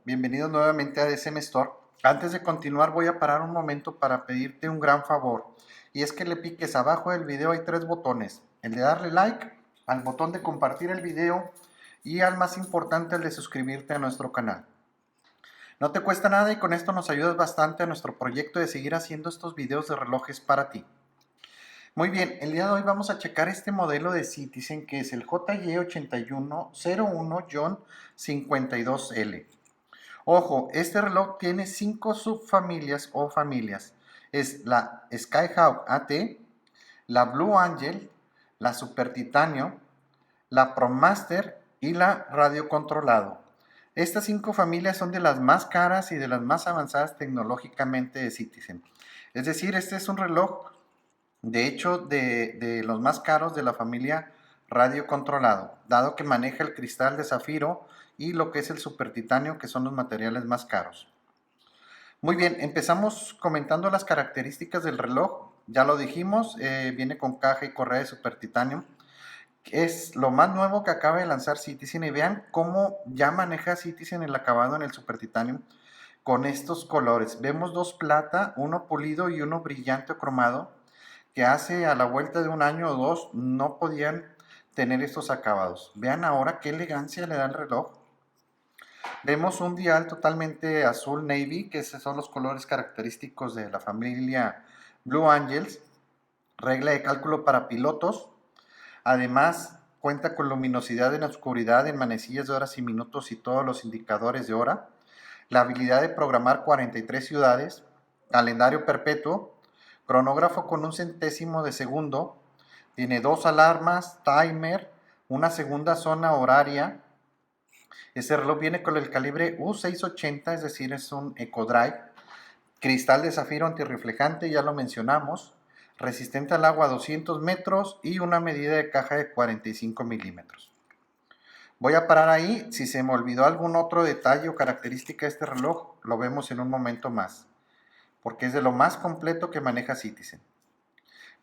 Bienvenidos nuevamente a DSM Store. Antes de continuar voy a parar un momento para pedirte un gran favor. Y es que le piques abajo del video, hay 3 botones. El de darle like, al botón de compartir el video y al más importante, el de suscribirte a nuestro canal. No te cuesta nada y con esto nos ayudas bastante a nuestro proyecto de seguir haciendo estos videos de relojes para ti. Muy bien, el día de hoy vamos a checar este modelo de Citizen que es el JY8101-52L. Ojo, este reloj tiene 5 subfamilias o familias. Es la Skyhawk AT, la Blue Angel, la Super Titanio, la ProMaster y la Radio Controlado. Estas 5 familias son de las más caras y de las más avanzadas tecnológicamente de Citizen. Es decir, este es un reloj, de hecho, de los más caros de la familia Radio Controlado, dado que maneja el cristal de zafiro y lo que es el super titanio, que son los materiales más caros. Muy bien, empezamos comentando las características del reloj. Ya lo dijimos, viene con caja y correa de super titanio. Es lo más nuevo que acaba de lanzar Citizen y vean cómo ya maneja Citizen el acabado en el super titanio con estos colores. Vemos 2 plata, uno pulido y uno brillante o cromado, que hace a la vuelta de un año o 2 no podían tener estos acabados. Vean ahora qué elegancia le da el reloj. Vemos un dial totalmente azul navy, que esos son los colores característicos de la familia Blue Angels. Regla de cálculo para pilotos. Además, cuenta con luminosidad en la oscuridad, en manecillas de horas y minutos y todos los indicadores de hora. La habilidad de programar 43 ciudades. Calendario perpetuo. Cronógrafo con 1/100 de segundo. Tiene 2 alarmas, timer, una segunda zona horaria. Este reloj viene con el calibre U680, es decir, es un EcoDrive. Cristal de zafiro antirreflejante, ya lo mencionamos. Resistente al agua a 200 metros y una medida de caja de 45 milímetros. Voy a parar ahí. Si se me olvidó algún otro detalle o característica de este reloj, lo vemos en un momento más, porque es de lo más completo que maneja Citizen.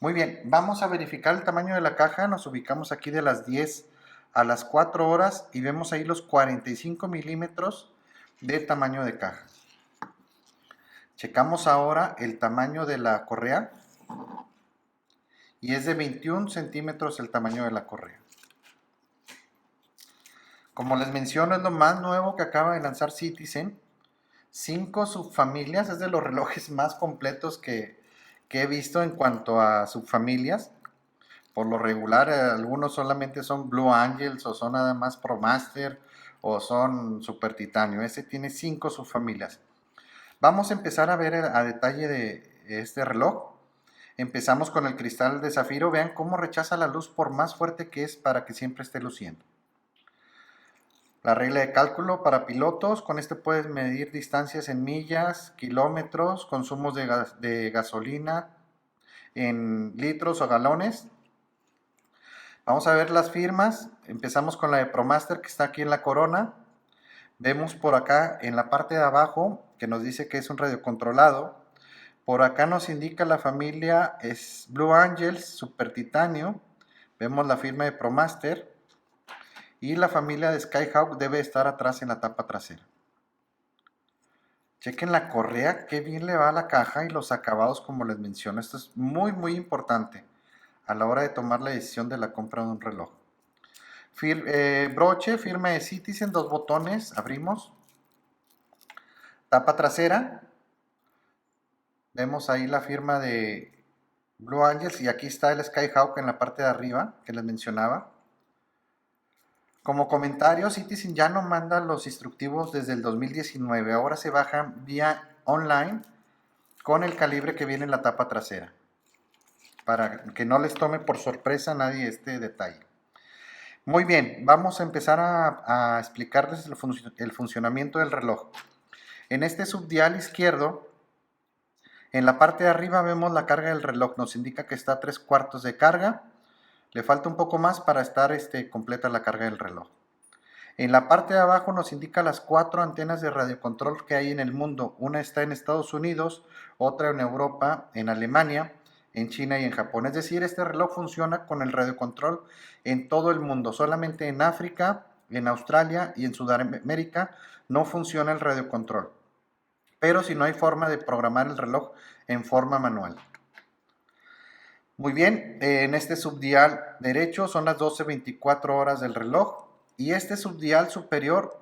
Muy bien, vamos a verificar el tamaño de la caja. Nos ubicamos aquí de las 10 a las 4 horas y vemos ahí los 45 milímetros de tamaño de caja. Checamos ahora el tamaño de la correa y es de 21 centímetros el tamaño de la correa. Como les menciono, es lo más nuevo que acaba de lanzar Citizen. 5 subfamilias, es de los relojes más completos que he visto en cuanto a subfamilias. Por lo regular, algunos solamente son Blue Angels o son nada más ProMaster o son Super Titanio. Este tiene 5 subfamilias. Vamos a empezar a ver a detalle de este reloj. Empezamos con el cristal de zafiro. Vean cómo rechaza la luz por más fuerte que es para que siempre esté luciendo. La regla de cálculo para pilotos. Con este puedes medir distancias en millas, kilómetros, consumos de gasolina en litros o galones. Vamos a ver las firmas. Empezamos con la de ProMaster, que está aquí en la corona. Vemos por acá en la parte de abajo que nos dice que es un radiocontrolado. Por acá nos indica la familia es Blue Angels, Super Titanio. Vemos la firma de ProMaster. Y la familia de Skyhawk debe estar atrás en la tapa trasera. Chequen la correa, qué bien le va a la caja y los acabados como les menciono. Esto es muy importante a la hora de tomar la decisión de la compra de un reloj. Broche, firma de Citizen, 2 botones, abrimos. Tapa trasera. Vemos ahí la firma de Blue Angels y aquí está el Skyhawk en la parte de arriba que les mencionaba. Como comentario, Citizen ya no manda los instructivos desde el 2019. Ahora se bajan vía online con el calibre que viene en la tapa trasera, para que no les tome por sorpresa a nadie este detalle. Muy bien, vamos a empezar a explicarles el funcionamiento del reloj. En este subdial izquierdo, en la parte de arriba vemos la carga del reloj. Nos indica que está a 3/4 de carga. Le falta un poco más para estar completa la carga del reloj. En la parte de abajo nos indica las 4 antenas de radiocontrol que hay en el mundo. Una está en Estados Unidos, otra en Europa, en Alemania, en China y en Japón. Es decir, este reloj funciona con el radiocontrol en todo el mundo. Solamente en África, en Australia y en Sudamérica no funciona el radiocontrol. Pero si no hay forma de programar el reloj en forma manual. Muy bien, en este subdial derecho son las 12:24 horas del reloj y este subdial superior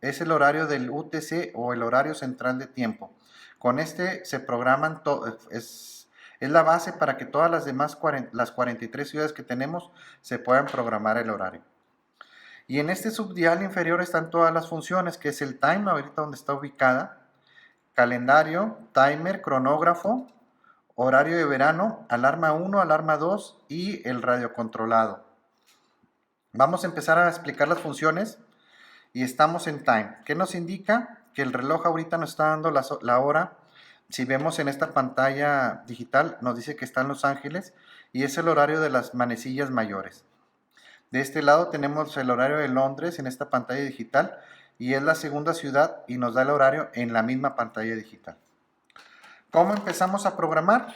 es el horario del UTC o el horario central de tiempo. Con este se programan, es la base para que todas las demás, las 43 ciudades que tenemos, se puedan programar el horario. Y en este subdial inferior están todas las funciones, que es el time, ahorita donde está ubicada, calendario, timer, cronógrafo, horario de verano, alarma 1, alarma 2 y el radiocontrolado. Vamos a empezar a explicar las funciones y estamos en time. ¿Qué nos indica? Que el reloj ahorita nos está dando la hora. Si vemos en esta pantalla digital, nos dice que está en Los Ángeles y es el horario de las manecillas mayores. De este lado tenemos el horario de Londres en esta pantalla digital y es la segunda ciudad y nos da el horario en la misma pantalla digital. ¿Cómo empezamos a programar?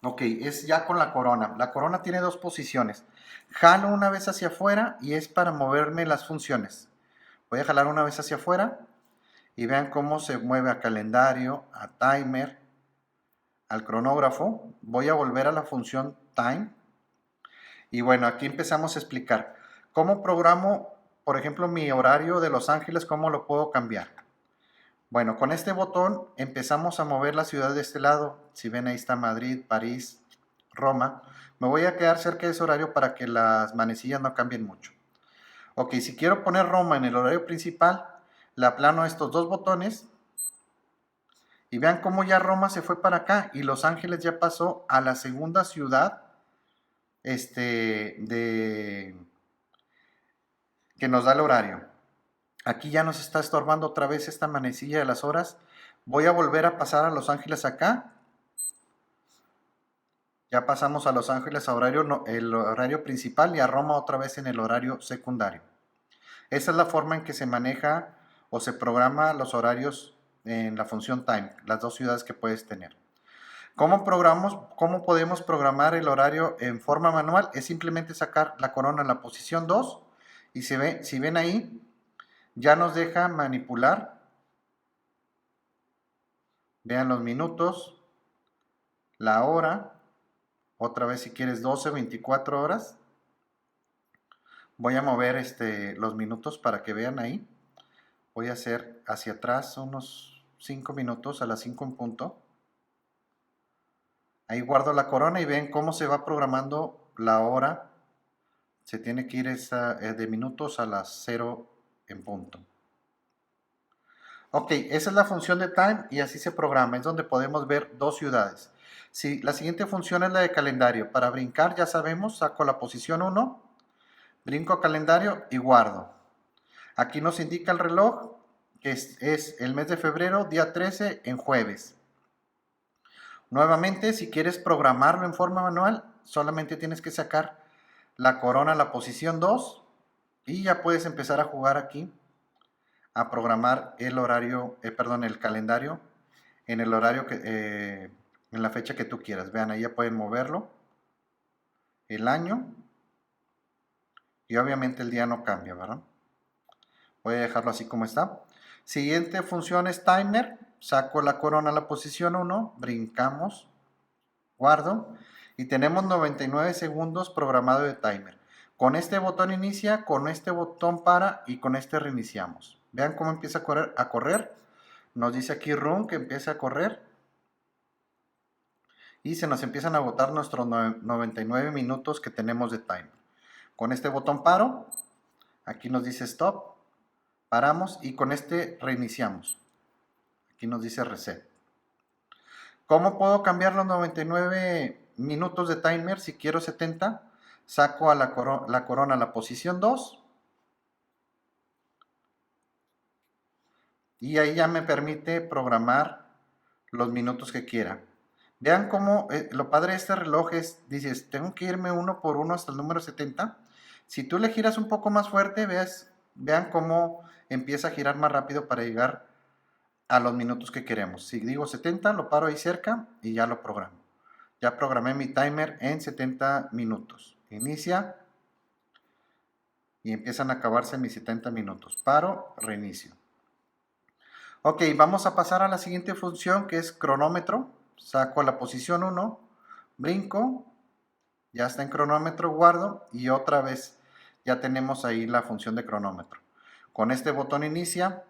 Ok, es ya con la corona. La corona tiene dos posiciones. Jalo una vez hacia afuera y es para moverme las funciones. Voy a jalar una vez hacia afuera y vean cómo se mueve a calendario, a timer, al cronógrafo. Voy a volver a la función time. Y bueno, aquí empezamos a explicar. ¿Cómo programo, por ejemplo, mi horario de Los Ángeles? ¿Cómo lo puedo cambiar? Bueno, con este botón empezamos a mover la ciudad de este lado. Si ven, ahí está Madrid, París, Roma. Me voy a quedar cerca de ese horario para que las manecillas no cambien mucho. Ok, si quiero poner Roma en el horario principal, le aplano estos dos botones y vean cómo ya Roma se fue para acá y Los Ángeles ya pasó a la segunda ciudad que nos da el horario. Aquí ya nos está estorbando otra vez esta manecilla de las horas. Voy a volver a pasar a Los Ángeles acá. Ya pasamos a Los Ángeles a el horario principal y a Roma otra vez en el horario secundario. Esa es la forma en que se maneja o se programa los horarios en la función time, las dos ciudades que puedes tener. ¿Cómo podemos programar el horario en forma manual? Es simplemente sacar la corona en la posición 2 y si ven ahí, ya nos deja manipular. Vean los minutos, la hora, otra vez si quieres 12, 24 horas. Voy a mover los minutos para que vean ahí. Voy a hacer hacia atrás unos 5 minutos a las 5 en punto. Ahí guardo la corona y ven cómo se va programando la hora. Se tiene que ir de minutos a las 0 en punto. Ok, esa es la función de time y así se programa. Es donde podemos ver dos ciudades. Si la siguiente función es la de calendario. Para brincar ya sabemos, saco la posición 1, brinco a calendario y guardo. Aquí nos indica el reloj que es el mes de febrero, día 13 en jueves. Nuevamente, si quieres programarlo en forma manual, solamente tienes que sacar la corona a la posición 2 y ya puedes empezar a jugar aquí a programar el horario, el calendario en el horario en la fecha que tú quieras. Vean, ahí ya pueden moverlo, el año y obviamente el día no cambia, ¿verdad? Voy a dejarlo así como está. Siguiente función es timer. Saco la corona a la posición 1, brincamos, guardo y tenemos 99 segundos programado de timer. Con este botón inicia, con este botón para y con este reiniciamos. Vean cómo empieza a correr. Nos dice aquí run que empieza a correr. Y se nos empiezan a agotar nuestros 99 minutos que tenemos de timer. Con este botón paro. Aquí nos dice stop. Paramos y con este reiniciamos. Aquí nos dice reset. ¿Cómo puedo cambiar los 99 minutos de timer si quiero 70? Saco a la corona a la posición 2. Y ahí ya me permite programar los minutos que quiera. Vean cómo lo padre de este reloj es, dices, tengo que irme uno por uno hasta el número 70. Si tú le giras un poco más fuerte, vean cómo empieza a girar más rápido para llegar a los minutos que queremos. Si digo 70, lo paro ahí cerca y ya lo programo. Ya programé mi timer en 70 minutos. Inicia. y empiezan a acabarse mis 70 minutos. Paro, reinicio. Ok, vamos a pasar a la siguiente función que es cronómetro. Saco la posición 1, brinco, ya está en cronómetro, guardo y otra vez ya tenemos ahí la función de cronómetro. Con este botón inicia,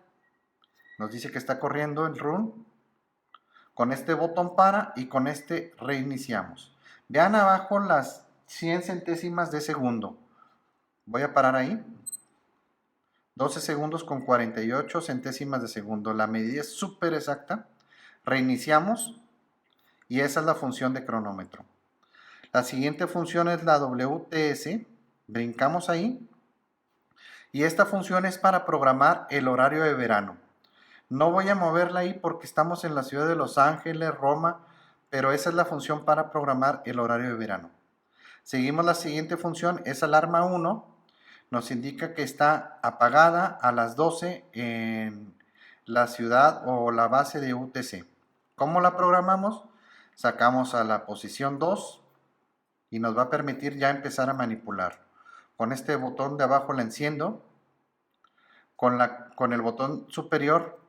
nos dice que está corriendo el run. Con este botón para y con este reiniciamos. Vean abajo las 100 centésimas de segundo. Voy a parar ahí. 12 segundos con 48 centésimas de segundo. La medida es súper exacta. Reiniciamos y esa es la función de cronómetro. La siguiente función es la WTS. Brincamos ahí. Y esta función es para programar el horario de verano. No voy a moverla ahí porque estamos en la ciudad de Los Ángeles, Roma, pero esa es la función para programar el horario de verano. Seguimos la siguiente función, es alarma 1. Nos indica que está apagada a las 12 en la ciudad o la base de UTC. ¿Cómo la programamos? Sacamos a la posición 2 y nos va a permitir ya empezar a manipular. Con este botón de abajo la enciendo. Con el botón superior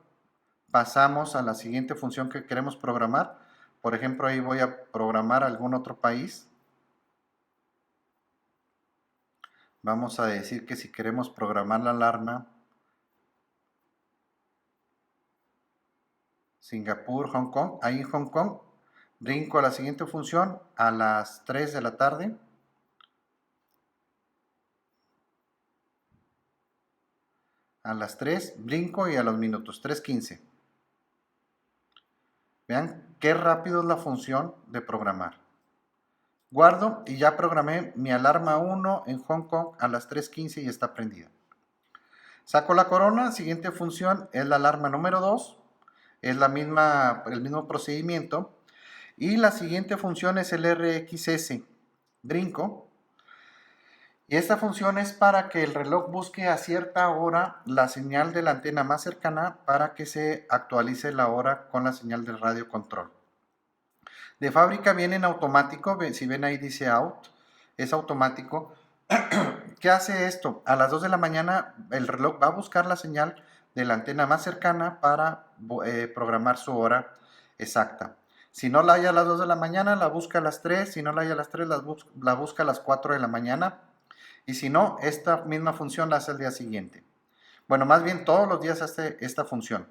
pasamos a la siguiente función que queremos programar. Por ejemplo, ahí voy a programar algún otro país. Vamos a decir que si queremos programar la alarma, Singapur, Hong Kong, ahí en Hong Kong, brinco a la siguiente función a las 3 de la tarde. A las 3, brinco y a los minutos, 3:15. Vean qué rápido es la función de programar. Guardo y ya programé mi alarma 1 en Hong Kong a las 3:15 y está prendida. Saco la corona, siguiente función es la alarma número 2, es el mismo procedimiento. Y la siguiente función es el RXS, brinco. Y esta función es para que el reloj busque a cierta hora la señal de la antena más cercana para que se actualice la hora con la señal del radio control. De fábrica viene en automático, si ven ahí dice out, es automático. ¿Qué hace esto? A las 2 de la mañana el reloj va a buscar la señal de la antena más cercana para programar su hora exacta. Si no la hay a las 2 de la mañana, la busca a las 3. Si no la hay a las 3, la busca a las 4 de la mañana. Y si no, esta misma función la hace el día siguiente. Bueno, más bien todos los días hace esta función.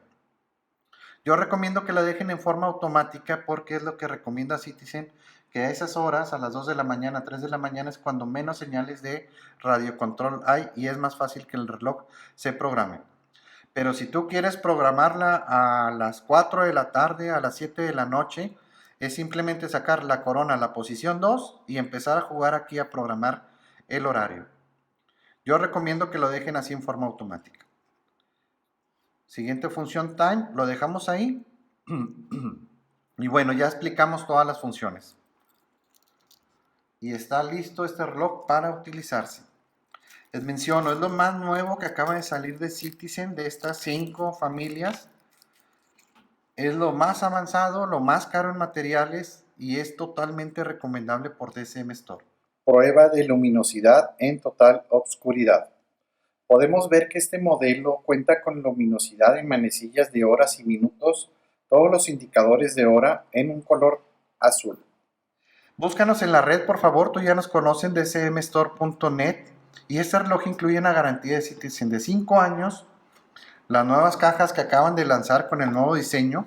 Yo recomiendo que la dejen en forma automática porque es lo que recomienda Citizen, que a esas horas, a las 2 de la mañana, 3 de la mañana, es cuando menos señales de radiocontrol hay y es más fácil que el reloj se programe. Pero si tú quieres programarla a las 4 de la tarde, a las 7 de la noche, es simplemente sacar la corona a la posición 2 y empezar a jugar aquí a programar el horario. Yo recomiendo que lo dejen así en forma automática. Siguiente función time, lo dejamos ahí. Y bueno, ya explicamos todas las funciones. Y está listo este reloj para utilizarse. Les menciono, es lo más nuevo que acaba de salir de Citizen, de estas 5 familias. Es lo más avanzado, lo más caro en materiales y es totalmente recomendable por DSM Store. Prueba de luminosidad en total oscuridad. Podemos ver que este modelo cuenta con luminosidad en manecillas de horas y minutos, todos los indicadores de hora en un color azul. Búscanos en la red, por favor, tú ya nos conocen de cmstore.net y este reloj incluye una garantía de Citizen de 5 años, las nuevas cajas que acaban de lanzar con el nuevo diseño.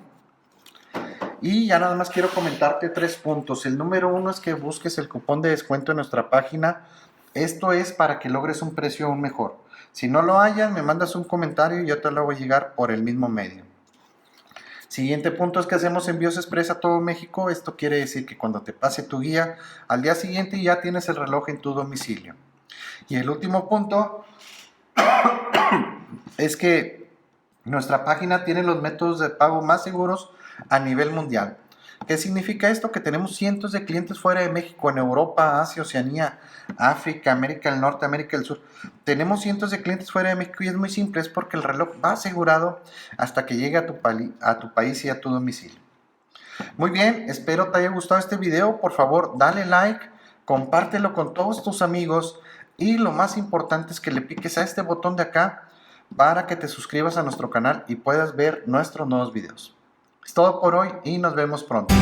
Y ya nada más quiero comentarte 3 puntos. El número 1 es que busques el cupón de descuento en nuestra página. Esto es para que logres un precio aún mejor. Si no lo hayas, me mandas un comentario y yo te lo voy a llegar por el mismo medio. Siguiente punto es que hacemos envíos express a todo México. Esto quiere decir que cuando te pase tu guía, al día siguiente ya tienes el reloj en tu domicilio. Y el último punto es que nuestra página tiene los métodos de pago más seguros a nivel mundial. ¿Qué significa esto? Que tenemos cientos de clientes fuera de México, en Europa, Asia, Oceanía, África, América del Norte, América del Sur. Tenemos cientos de clientes fuera de México y es muy simple, es porque el reloj va asegurado hasta que llegue a tu país y a tu domicilio. Muy bien, espero te haya gustado este video. Por favor, dale like, compártelo con todos tus amigos Y lo más importante es que le piques a este botón de acá para que te suscribas a nuestro canal y puedas ver nuestros nuevos videos. Es todo por hoy y nos vemos pronto.